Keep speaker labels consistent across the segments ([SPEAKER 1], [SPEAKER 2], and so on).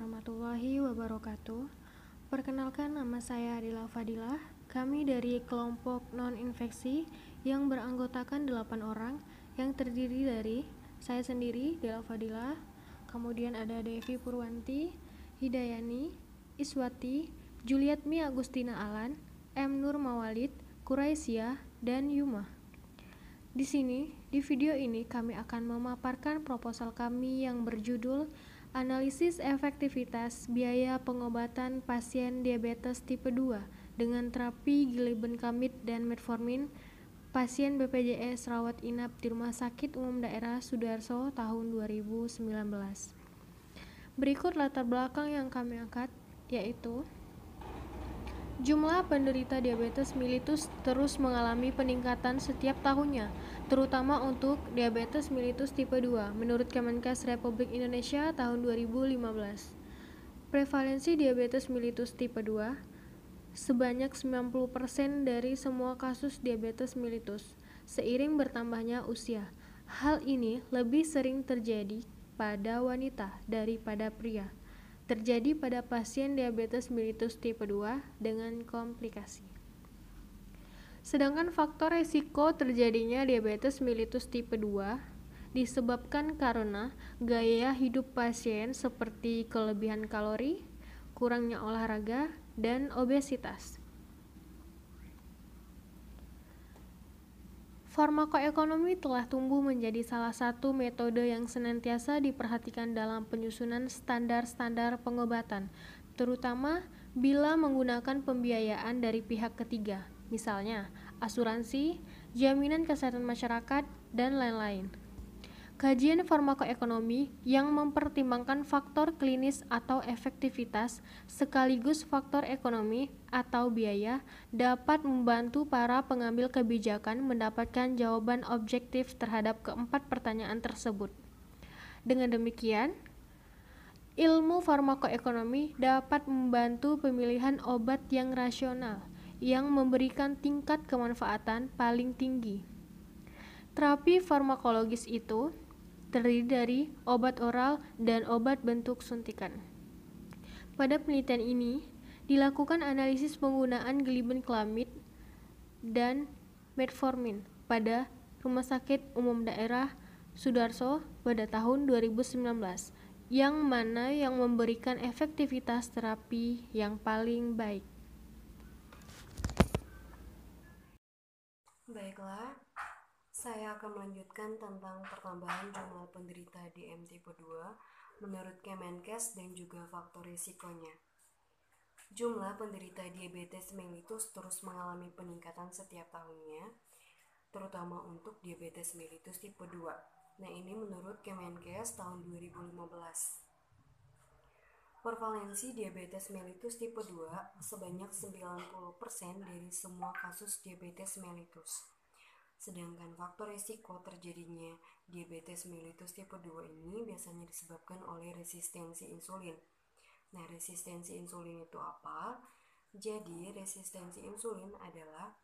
[SPEAKER 1] warahmatullahi wabarakatuh. Perkenalkan, nama saya Adila Fadilah. Kami dari kelompok non-infeksi yang beranggotakan 8 orang yang terdiri dari saya sendiri, Dela Fadilah, kemudian ada Devi Purwanti, Hidayani, Iswati, Juliatmi Agustina Alan, M. Nur Mawalid, Quraisyah, dan Yuma. Di video ini kami akan memaparkan proposal kami yang berjudul Analisis Efektivitas Biaya Pengobatan Pasien Diabetes Tipe 2 dengan terapi glibenclamid dan metformin pasien BPJS rawat inap di Rumah Sakit Umum Daerah Sudarso tahun 2019. Berikut latar belakang yang kami angkat, yaitu jumlah penderita diabetes mellitus terus mengalami peningkatan setiap tahunnya, terutama untuk diabetes mellitus tipe 2 menurut Kemenkes Republik Indonesia tahun 2015. Prevalensi diabetes mellitus tipe 2 sebanyak 90% dari semua kasus diabetes mellitus seiring bertambahnya usia. Hal ini lebih sering terjadi pada wanita daripada pria. Terjadi pada pasien diabetes mellitus tipe 2 dengan komplikasi. Sedangkan faktor resiko terjadinya diabetes mellitus tipe 2 disebabkan karena gaya hidup pasien seperti kelebihan kalori, kurangnya olahraga, dan obesitas. Farmakoekonomi telah tumbuh menjadi salah satu metode yang senantiasa diperhatikan dalam penyusunan standar-standar pengobatan, terutama bila menggunakan pembiayaan dari pihak ketiga, misalnya asuransi, jaminan kesehatan masyarakat, dan lain-lain. Kajian farmakoekonomi yang mempertimbangkan faktor klinis atau efektivitas sekaligus faktor ekonomi atau biaya dapat membantu para pengambil kebijakan mendapatkan jawaban objektif terhadap keempat pertanyaan tersebut. Dengan demikian, ilmu farmakoekonomi dapat membantu pemilihan obat yang rasional yang memberikan tingkat kemanfaatan paling tinggi. Terapi farmakologis itu terdiri dari obat oral dan obat bentuk suntikan. Pada penelitian ini, dilakukan analisis penggunaan glibenclamid dan metformin pada Rumah Sakit Umum Daerah Sudarso pada tahun 2019, yang mana yang memberikan efektivitas terapi yang paling baik.
[SPEAKER 2] Baiklah, saya akan melanjutkan tentang pertambahan jumlah penderita DM tipe 2 menurut Kemenkes dan juga faktor risikonya. Jumlah penderita diabetes mellitus terus mengalami peningkatan setiap tahunnya, terutama untuk diabetes mellitus tipe 2. Nah, ini menurut Kemenkes tahun 2015. Prevalensi diabetes mellitus tipe 2 sebanyak 90% dari semua kasus diabetes mellitus. Sedangkan faktor risiko terjadinya diabetes mellitus tipe 2 ini biasanya disebabkan oleh resistensi insulin. Nah, resistensi insulin itu apa? Jadi, resistensi insulin adalah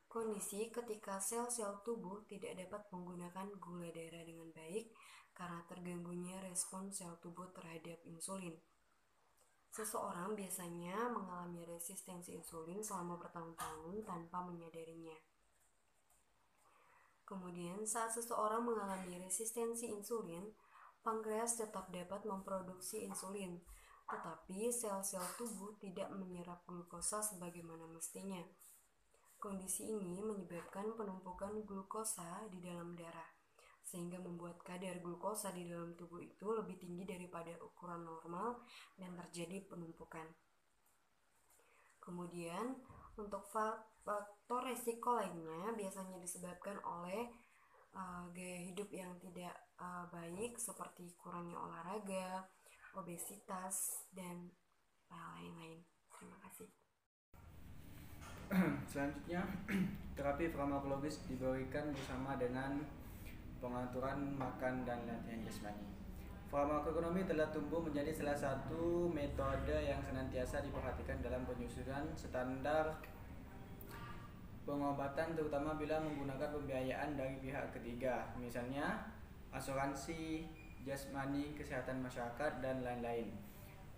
[SPEAKER 2] kondisi ketika sel-sel tubuh tidak dapat menggunakan gula darah dengan baik karena terganggunya respon sel tubuh terhadap insulin. Seseorang biasanya mengalami resistensi insulin selama bertahun-tahun tanpa menyadarinya. Kemudian, saat seseorang mengalami resistensi insulin, pankreas tetap dapat memproduksi insulin, tetapi sel-sel tubuh tidak menyerap glukosa sebagaimana mestinya. Kondisi ini menyebabkan penumpukan glukosa di dalam darah, sehingga membuat kadar glukosa di dalam tubuh itu lebih tinggi daripada ukuran normal dan terjadi penumpukan. Kemudian, untuk faktor resiko lainnya biasanya disebabkan oleh gaya hidup yang tidak baik seperti kurangnya olahraga, obesitas, dan lain-lain. Terima kasih.
[SPEAKER 3] Selanjutnya, terapi farmakologis diberikan bersama dengan pengaturan makan dan latihan jasmani. Farmakoekonomi telah tumbuh menjadi salah satu metode yang senantiasa diperhatikan dalam penyusunan standar pengobatan, terutama bila menggunakan pembiayaan dari pihak ketiga, misalnya asuransi, jasmani, kesehatan masyarakat, dan lain-lain.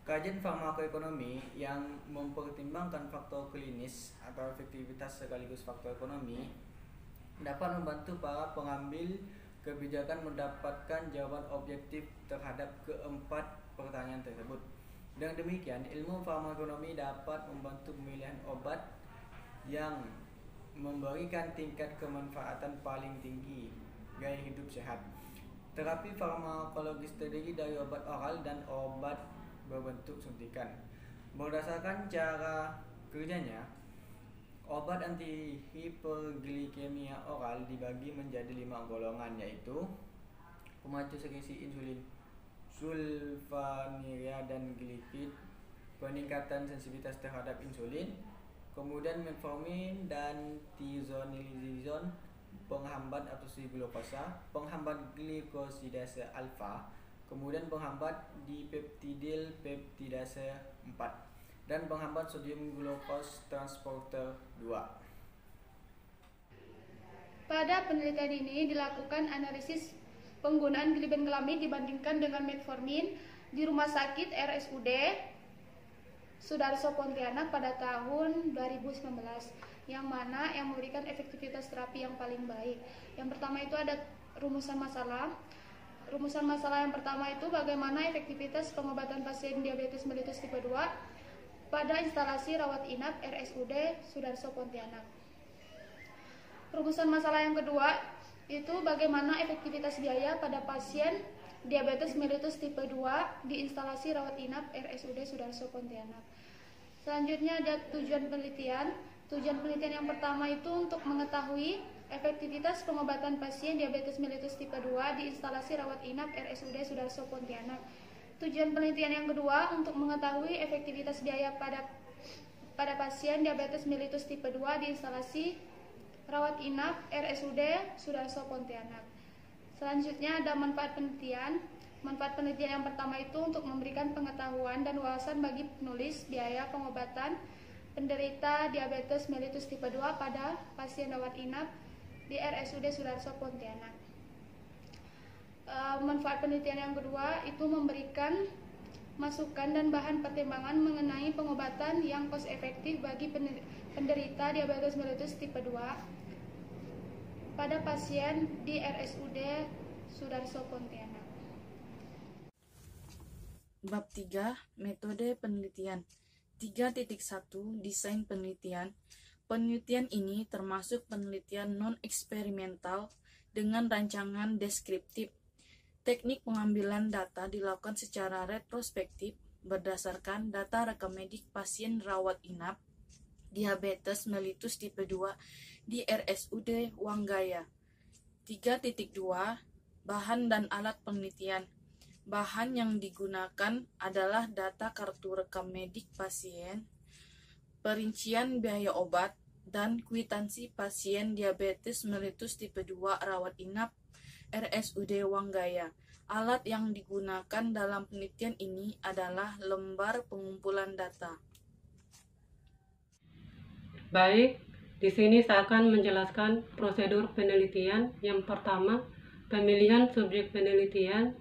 [SPEAKER 3] Kajian farmakoekonomi yang mempertimbangkan faktor klinis atau efektivitas sekaligus faktor ekonomi dapat membantu para pengambil kebijakan mendapatkan jawaban objektif terhadap keempat pertanyaan tersebut. Dengan demikian, ilmu farmakoekonomi dapat membantu pemilihan obat yang memberikan tingkat kemanfaatan paling tinggi gaya hidup sehat. Terapi farmakologis terdiri dari obat oral dan obat berbentuk suntikan. Berdasarkan cara kerjanya, obat antihiperglikemia oral dibagi menjadi 5 golongan, yaitu pemacu sekresi insulin, sulfonylurea dan glipid, peningkatan sensitivitas terhadap insulin, kemudian metformin dan tizonilizon, penghambat atrophi glukosa, penghambat glikosidase alfa, kemudian penghambat dipeptidyl peptidase 4, dan penghambat sodium glukos transporter 2.
[SPEAKER 4] Pada penelitian ini dilakukan analisis penggunaan glibenclamid dibandingkan dengan metformin di Rumah Sakit RSUD Sudarso Pontianak pada tahun 2019, yang mana yang memberikan efektivitas terapi yang paling baik. Yang pertama itu ada rumusan masalah. Rumusan masalah yang pertama itu bagaimana efektivitas pengobatan pasien diabetes mellitus tipe 2 pada instalasi rawat inap RSUD Sudarso Pontianak. Rumusan masalah yang kedua itu bagaimana efektivitas biaya pada pasien diabetes mellitus tipe 2 di instalasi rawat inap RSUD Sudarso Pontianak. Selanjutnya ada tujuan penelitian. Tujuan penelitian yang pertama itu untuk mengetahui efektivitas pengobatan pasien diabetes mellitus tipe 2 di instalasi rawat inap RSUD Sudarso Pontianak. Tujuan penelitian yang kedua untuk mengetahui efektivitas biaya pada pasien diabetes mellitus tipe 2 di instalasi rawat inap RSUD Sudarso Pontianak. Selanjutnya ada manfaat penelitian. Manfaat penelitian yang pertama itu untuk memberikan pengetahuan dan wawasan bagi penulis biaya pengobatan penderita diabetes mellitus tipe 2 pada pasien rawat inap di RSUD Sudarso Pontianak. Manfaat penelitian yang kedua itu memberikan masukan dan bahan pertimbangan mengenai pengobatan yang cost efektif bagi penderita diabetes mellitus tipe 2 pada pasien di RSUD Sudarso Pontianak.
[SPEAKER 5] Bab 3. Metode penelitian. 3.1 Desain penelitian. Penelitian ini termasuk penelitian non-eksperimental dengan rancangan deskriptif. Teknik pengambilan data dilakukan secara retrospektif berdasarkan data rekam medik pasien rawat inap diabetes mellitus tipe 2 di RSUD Wanggaya. 3.2 Bahan dan alat penelitian. Bahan yang digunakan adalah data kartu rekam medik pasien, perincian biaya obat, dan kwitansi pasien diabetes mellitus tipe 2 rawat inap RSUD Wanggaya. Alat yang digunakan dalam penelitian ini adalah lembar pengumpulan data.
[SPEAKER 6] Baik, di sini saya akan menjelaskan prosedur penelitian. Yang pertama, pemilihan subjek penelitian.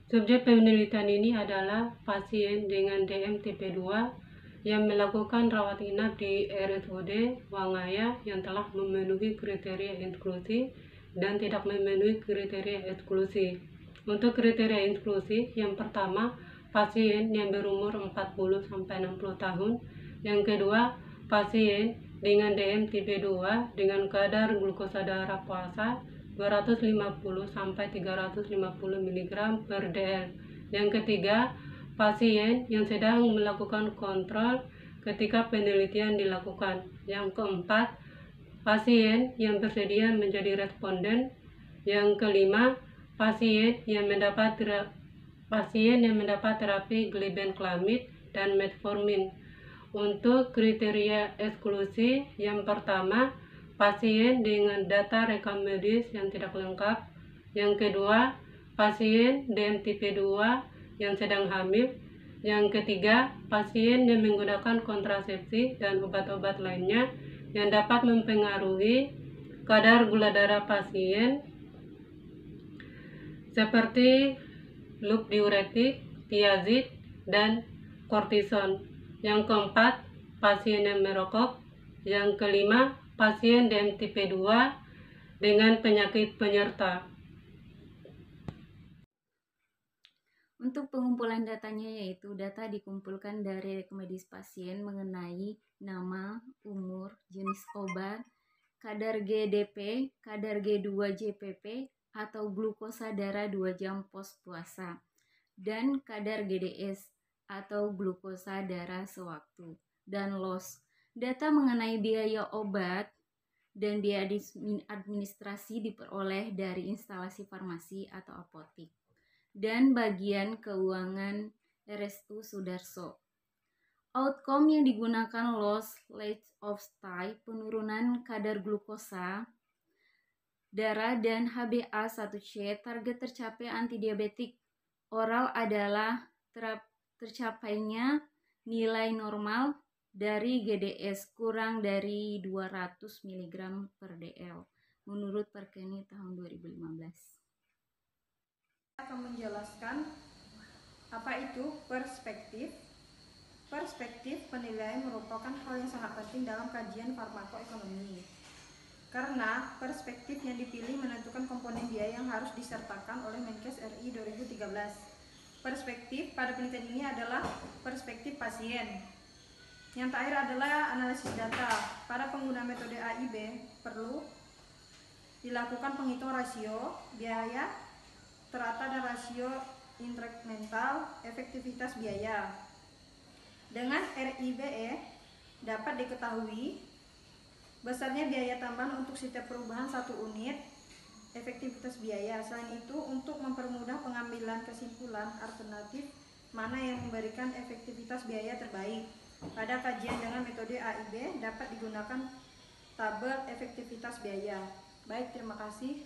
[SPEAKER 6] Subjek penelitian ini adalah pasien dengan DM tipe 2 yang melakukan rawat inap di RSUD Wanggaya yang telah memenuhi kriteria inklusi dan tidak memenuhi kriteria eksklusi. Untuk kriteria inklusi, yang pertama, pasien yang berumur 40-60 tahun. Yang kedua, pasien dengan DM tipe 2 dengan kadar glukosa darah puasa 250-350 mg per dl. Yang ketiga, pasien yang sedang melakukan kontrol ketika penelitian dilakukan. Yang keempat, pasien yang bersedia menjadi responden. Yang kelima, pasien yang mendapat terapi glibenclamid dan metformin. Untuk kriteria eksklusi, yang pertama, pasien dengan data rekam medis yang tidak lengkap. Yang kedua, pasien DM tipe 2 yang sedang hamil. Yang ketiga, pasien yang menggunakan kontrasepsi dan obat-obat lainnya yang dapat mempengaruhi kadar gula darah pasien. seperti loop diuretik, tiazid, dan kortison. Yang keempat, pasien yang merokok. Yang kelima, pasien DM tipe 2 dengan penyakit penyerta.
[SPEAKER 7] Untuk pengumpulan datanya yaitu data dikumpulkan dari rekam medis pasien mengenai nama, umur, jenis obat, kadar GDP, kadar G2-JPP atau glukosa darah 2 jam pos puasa, dan kadar GDS atau glukosa darah sewaktu, dan loss. Data mengenai biaya obat dan biaya administrasi diperoleh dari instalasi farmasi atau apotik. Dan bagian keuangan RSU Sudarso. Outcome yang digunakan loss rate of stay, penurunan kadar glukosa darah dan HbA1c. Target tercapai antidiabetik oral adalah tercapainya nilai normal dari GDS kurang dari 200 mg per dl menurut Perkeni tahun 2015.
[SPEAKER 8] Akan menjelaskan apa itu perspektif. Perspektif penilaian merupakan hal yang sangat penting dalam kajian farmakoekonomi, karena perspektif yang dipilih menentukan komponen biaya yang harus disertakan oleh Menkes RI 2013. Perspektif pada penelitian ini adalah perspektif pasien. Yang terakhir adalah analisis data. Pada pengguna metode AIB perlu dilakukan penghitungan rasio biaya terata dan rasio inkremental efektivitas biaya. Dengan RIBE dapat diketahui besarnya biaya tambahan untuk setiap perubahan 1 unit efektivitas biaya. Selain itu, untuk mempermudah pengambilan kesimpulan alternatif mana yang memberikan efektivitas biaya terbaik. Pada kajian dengan metode AIB dapat digunakan tabel efektivitas biaya. Baik, terima kasih.